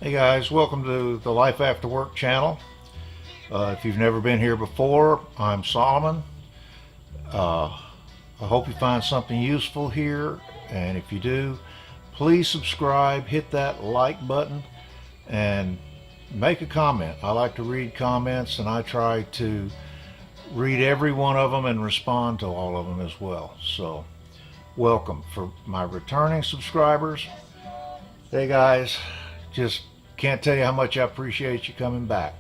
Hey guys, welcome to the Life After Work channel. If you've never been here before, I'm Solomon. I hope you find something useful here, and if you do, please subscribe, hit that like button, and make a comment. I like to read comments, and I try to read every one of them and respond to all of them as well. So, welcome. For my returning subscribers, hey guys, just can't tell you how much I appreciate you coming back.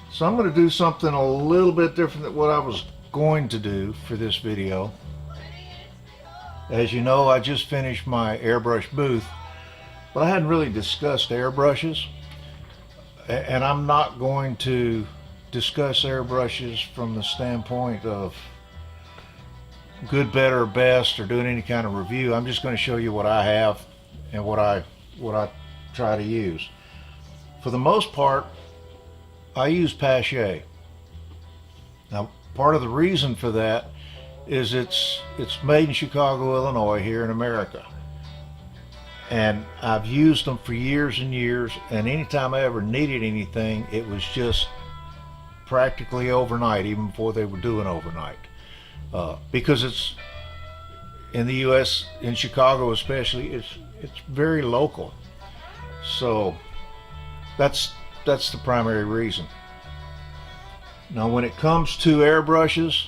So I'm going to do something a little bit different than what I was going to do for this video. As you know, I just finished my airbrush booth, but I hadn't really discussed airbrushes, and I'm not going to discuss airbrushes from the standpoint of good, better, or best, or doing any kind of review. I'm just going to show you what I have and what I try to use. For the most part, I use Pache. Now, part of the reason for that is it's made in Chicago, Illinois, here in America. And I've used them for years and years, and anytime I ever needed anything, it was just practically overnight, even before they were doing overnight. Because it's in the US, in Chicago especially, it's very local. So that's the primary reason. Now when it comes to airbrushes,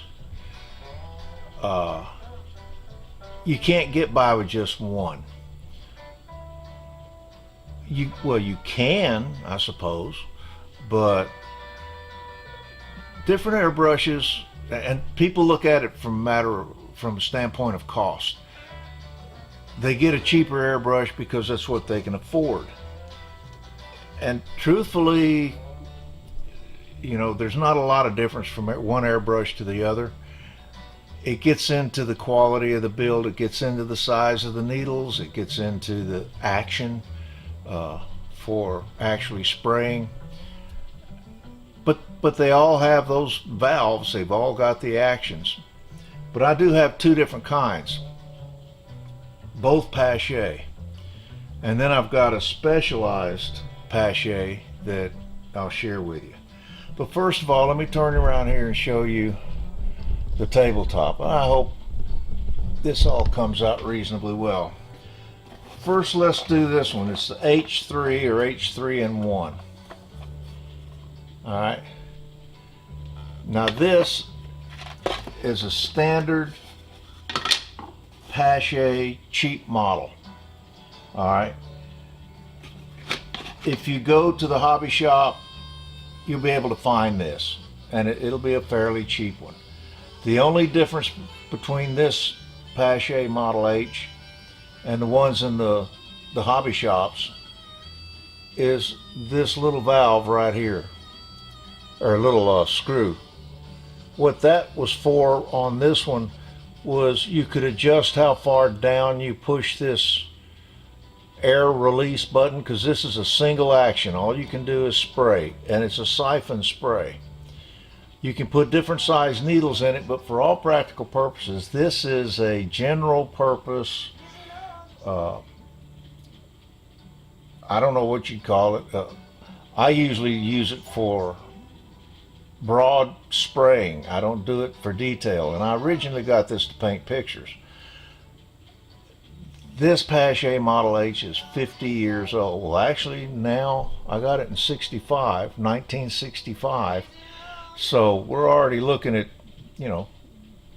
you can't get by with just one. You can, I suppose, but different airbrushes, and people look at it from a standpoint of cost. They get a cheaper airbrush because that's what they can afford. And truthfully, you know, there's not a lot of difference from one airbrush to the other. It gets into the quality of the build, it gets into the size of the needles, it gets into the action for actually spraying. But they all have those valves, they've all got the actions. But I do have two different kinds, both Pache. And then I've got a specialized Pache that I'll share with you. But first of all, let me turn around here and show you the tabletop. I hope this all comes out reasonably well. First, let's do this one. It's the H3 or H3-in-1. Alright. Now this is a standard Pache cheap model. Alright. If you go to the hobby shop, you'll be able to find this, and it'll be a fairly cheap one. The only difference between this Pache Model H and the ones in the hobby shops is this little valve right here, or a little screw. What that was for on this one was you could adjust how far down you push this air release button, because this is a single action. All you can do is spray, and it's a siphon spray. You can put different size needles in it, but for all practical purposes, this is a general purpose, I don't know what you'd call it. I usually use it for broad spraying. I don't do it for detail, and I originally got this to paint pictures. This Pache Model H is 50 years old. Well, actually now I got it in 1965. So we're already looking at, you know,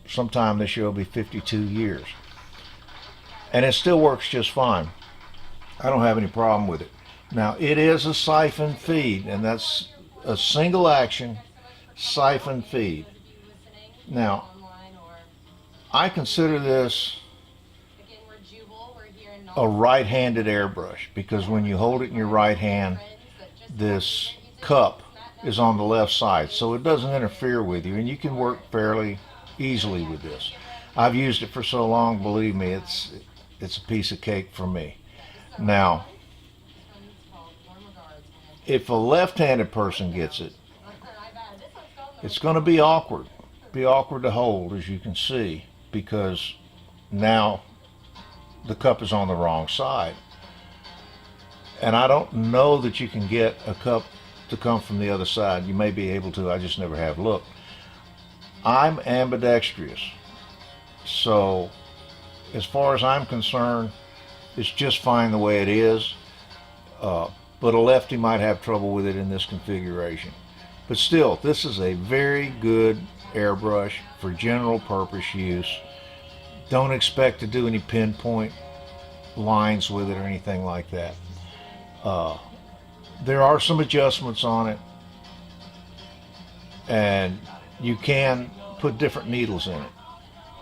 sometime this year will be 52 years. And it still works just fine. I don't have any problem with it. Now it is a siphon feed, and that's a single action siphon feed. Now I consider this a right-handed airbrush, because when you hold it in your right hand, this cup is on the left side, so it doesn't interfere with you, and you can work fairly easily with this. I've used it for so long, believe me, it's a piece of cake for me. Now, if a left-handed person gets it, it's going to be awkward to hold, as you can see, because now the cup is on the wrong side. And I don't know that you can get a cup to come from the other side. You may be able to, I just never have looked. I'm ambidextrous, so as far as I'm concerned, it's just fine the way it is. But a lefty might have trouble with it in this configuration. But still, this is a very good airbrush for general purpose use. Don't expect to do any pinpoint lines with it or anything like that. There are some adjustments on it, and you can put different needles in it.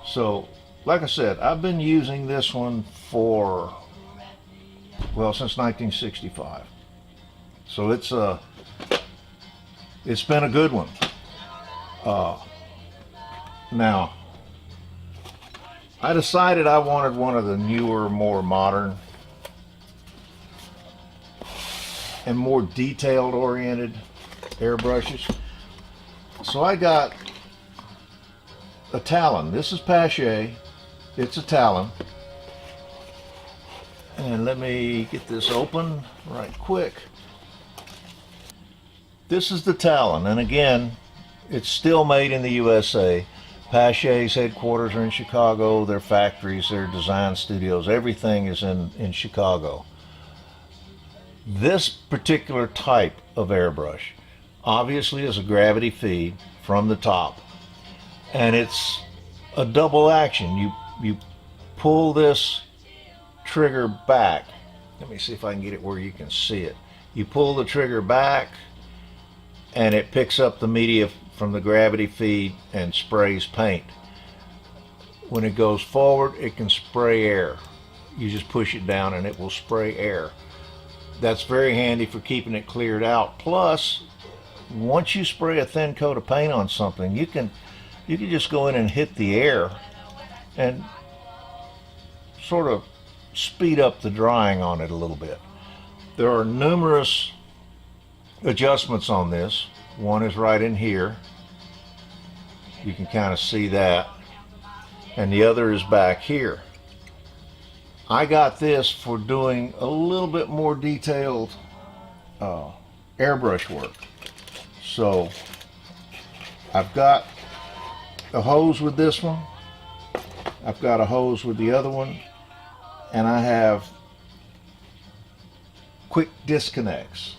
So, like I said, I've been using this one for, well, since 1965. So it's been a good one. Now, I decided I wanted one of the newer, more modern and more detailed oriented airbrushes. So I got a Talon. This is Pache. It's a Talon. And let me get this open right quick. This is the Talon, and again, it's still made in the USA. Pache's headquarters are in Chicago. Their factories, their design studios, everything is in Chicago. This particular type of airbrush obviously is a gravity feed from the top, and it's a double action. You pull this trigger back. Let me see if I can get it where you can see it. You pull the trigger back and it picks up the media from the gravity feed and sprays paint. When it goes forward, it can spray air. You just push it down and it will spray air. That's very handy for keeping it cleared out. Plus, once you spray a thin coat of paint on something, you can just go in and hit the air and sort of speed up the drying on it a little bit. There are numerous adjustments on this. One is right in here. You can kind of see that. And the other is back here. I got this for doing a little bit more detailed airbrush work. So I've got a hose with this one. I've got a hose with the other one. And I have quick disconnects.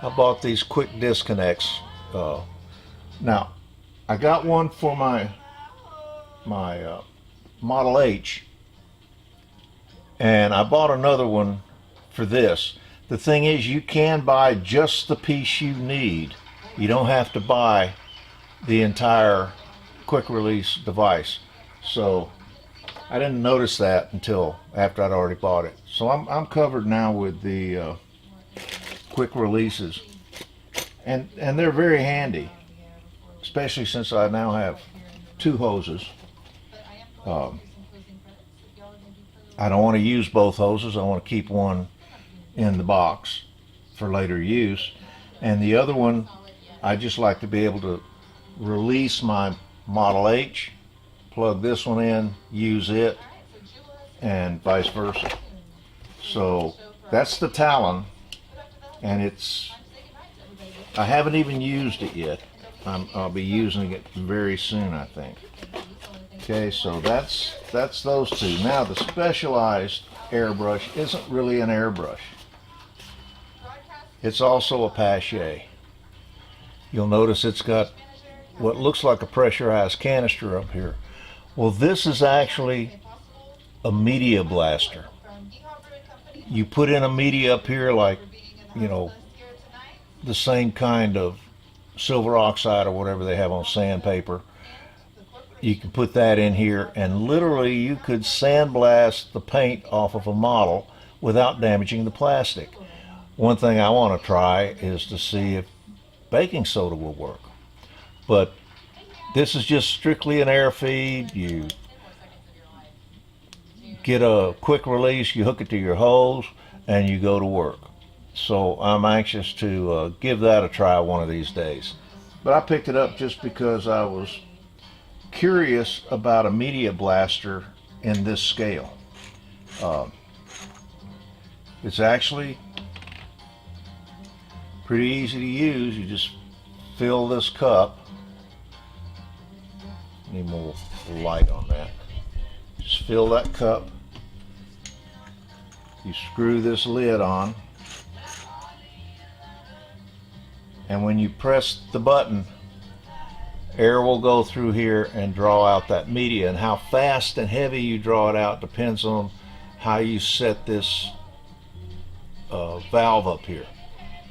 I bought these quick disconnects. Now, I got one for my Model H, and I bought another one for this. The thing is, you can buy just the piece you need. You don't have to buy the entire quick release device. So I didn't notice that until after I'd already bought it. So I'm covered now with the quick releases, and they're very handy, especially since I now have two hoses. I don't want to use both hoses. I want to keep one in the box for later use, and the other one I just like to be able to release my Model H, plug this one in, use it, and vice versa. So that's the Talon, and I haven't even used it yet. I'll be using it very soon, I think. Okay, so that's those two. Now the Specialized airbrush isn't really an airbrush. It's also a Pache. You'll notice it's got what looks like a pressurized canister up here. Well, this is actually a media blaster. You put in a media up here, like, you know, the same kind of silver oxide or whatever they have on sandpaper. You can put that in here, and literally you could sandblast the paint off of a model without damaging the plastic. One thing I want to try is to see if baking soda will work. But this is just strictly an air feed. You get a quick release, you hook it to your hose, and you go to work. So I'm anxious to give that a try one of these days. But I picked it up just because I was curious about a media blaster in this scale. It's actually pretty easy to use. You just fill this cup. Need more light on that. Just fill that cup. You screw this lid on. And when you press the button, air will go through here and draw out that media. And how fast and heavy you draw it out depends on how you set this valve up here.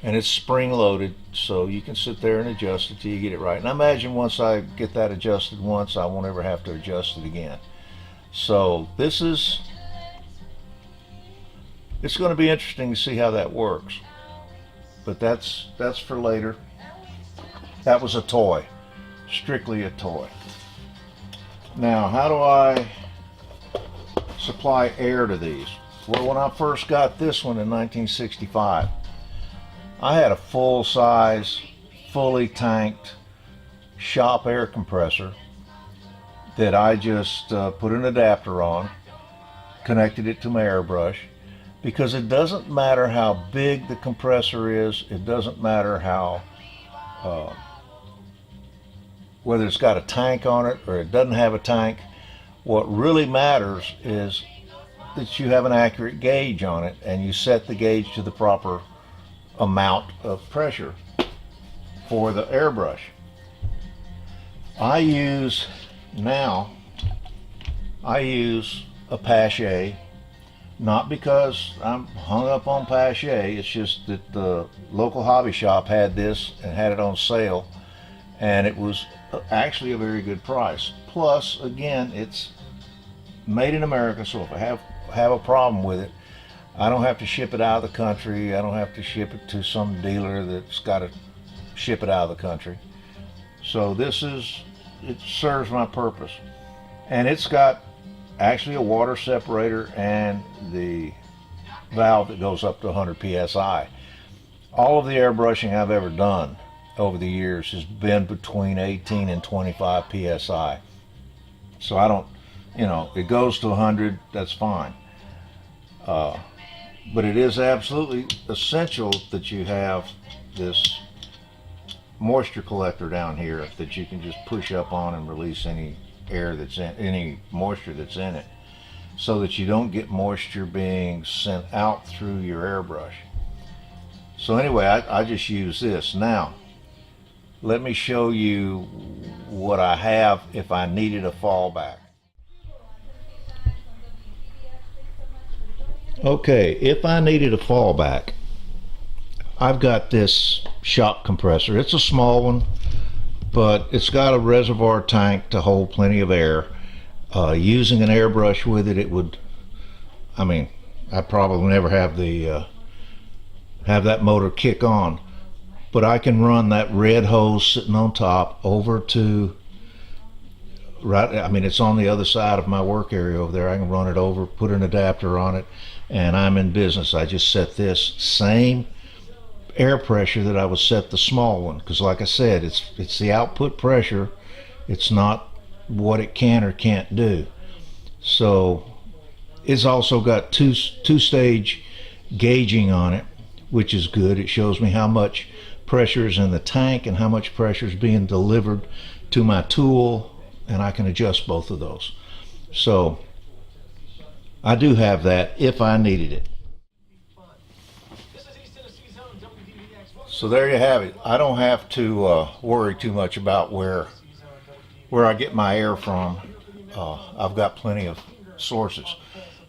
And it's spring loaded, so you can sit there and adjust it till you get it right. And I imagine once I get that adjusted once, I won't ever have to adjust it again. So this is, it's going to be interesting to see how that works. But that's for later. That was a toy, strictly a toy. Now, how do I supply air to these? Well, when I first got this one in 1965, I had a full-size, fully tanked shop air compressor that I just put an adapter on, connected it to my airbrush, because it doesn't matter how big the compressor is, it doesn't matter how whether it's got a tank on it or it doesn't have a tank. What really matters is that you have an accurate gauge on it and you set the gauge to the proper amount of pressure for the airbrush. I use a Pache, not because I'm hung up on Pache, it's just that the local hobby shop had this and had it on sale, and it was actually a very good price. Plus, again, it's made in America, so if I have a problem with it, I don't have to ship it out of the country. I don't have to ship it to some dealer that's got to ship it out of the country. So it serves my purpose. And it's got actually a water separator and the valve that goes up to 100 psi. All of the airbrushing I've ever done over the years has been between 18 and 25 psi. So I don't, it goes to 100, that's fine. But it is absolutely essential that you have this moisture collector down here that you can just push up on and release any air that's in, any moisture that's in it, so that you don't get moisture being sent out through your airbrush. So anyway, I just use this. Now, let me show you what I have if I needed a fallback. Okay, if I needed a fallback, I've got this shop compressor. It's a small one, but it's got a reservoir tank to hold plenty of air. Using an airbrush with it, I'd probably never have have that motor kick on, but I can run that red hose sitting on top over to it's on the other side of my work area over there. I can run it over, put an adapter on it, and I'm in business. I just set this same air pressure that I would set the small one, because like I said, it's the output pressure, it's not what it can or can't do. So it's also got two-stage gauging on it, which is good. It shows me how much pressure is in the tank and how much pressure is being delivered to my tool, and I can adjust both of those. So I do have that if I needed it. So there you have it. I don't have to worry too much about where I get my air from. I've got plenty of sources.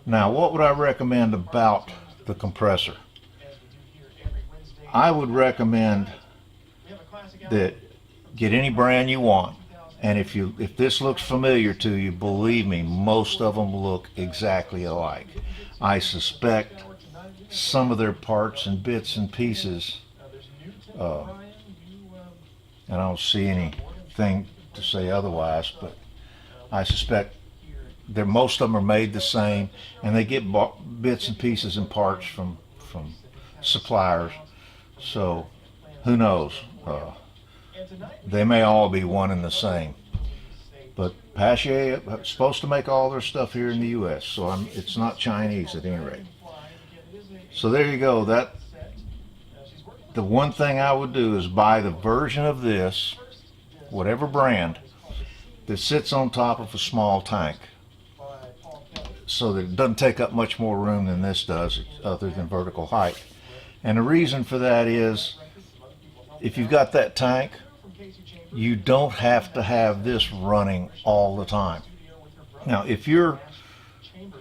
Now, what would I recommend about the compressor? I would recommend that get any brand you want, and if this looks familiar to you, believe me, most of them look exactly alike. I suspect some of their parts and bits and pieces, and I don't see anything to say otherwise, but I suspect most of them are made the same, and they get bits and pieces and parts from suppliers. So who knows? They may all be one and the same. But Pache is supposed to make all their stuff here in the U.S., so it's not Chinese at any rate. So there you go. The one thing I would do is buy the version of this, whatever brand, that sits on top of a small tank, so that it doesn't take up much more room than this does, other than vertical height. And the reason for that is, if you've got that tank, you don't have to have this running all the time. Now, if you're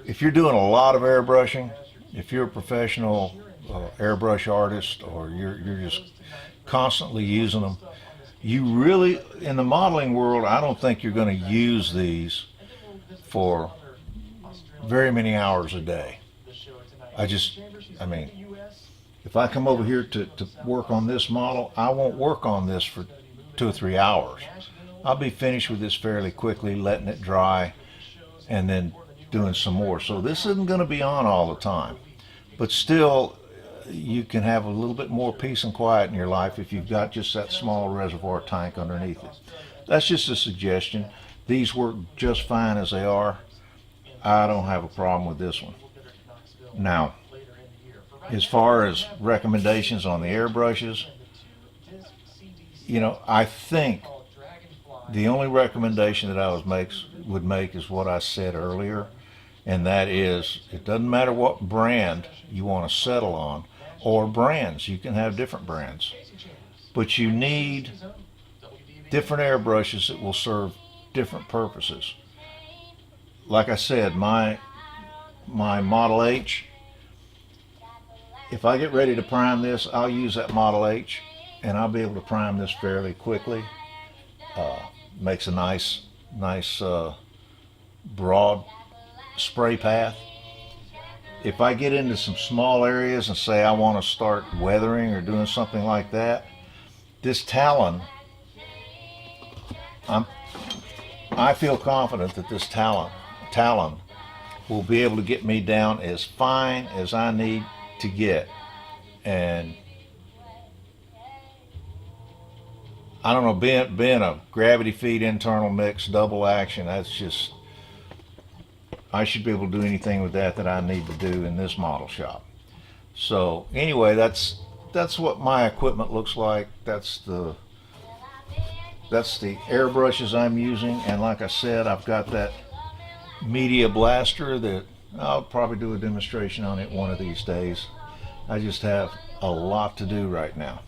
doing a lot of airbrushing, if you're a professional airbrush artist, or you're just constantly using them, you really, in the modeling world, I don't think you're going to use these for very many hours a day. I mean, if I come over here to work on this model, I won't work on this for 2 or 3 hours. I'll be finished with this fairly quickly, letting it dry, and then doing some more. So this isn't going to be on all the time, but still, you can have a little bit more peace and quiet in your life if you've got just that small reservoir tank underneath it. That's just a suggestion. These work just fine as they are. I don't have a problem with this one. Now, as far as recommendations on the airbrushes, I think the only recommendation that I would make is what I said earlier, and that is, it doesn't matter what brand you want to settle on, or brands. You can have different brands, but you need different airbrushes that will serve different purposes. Like I said, my Model H, if I get ready to prime this, I'll use that Model H, and I'll be able to prime this fairly quickly. Makes a nice broad spray path. If I get into some small areas and say I want to start weathering or doing something like that, this Talon, I feel confident that this Talon will be able to get me down as fine as I need to get. And I don't know, being a gravity feed internal mix double action, that's just, I should be able to do anything with that I need to do in this model shop. So anyway, that's what my equipment looks like. That's the airbrushes I'm using, and like I said, I've got that media blaster that I'll probably do a demonstration on it one of these days. I just have a lot to do right now.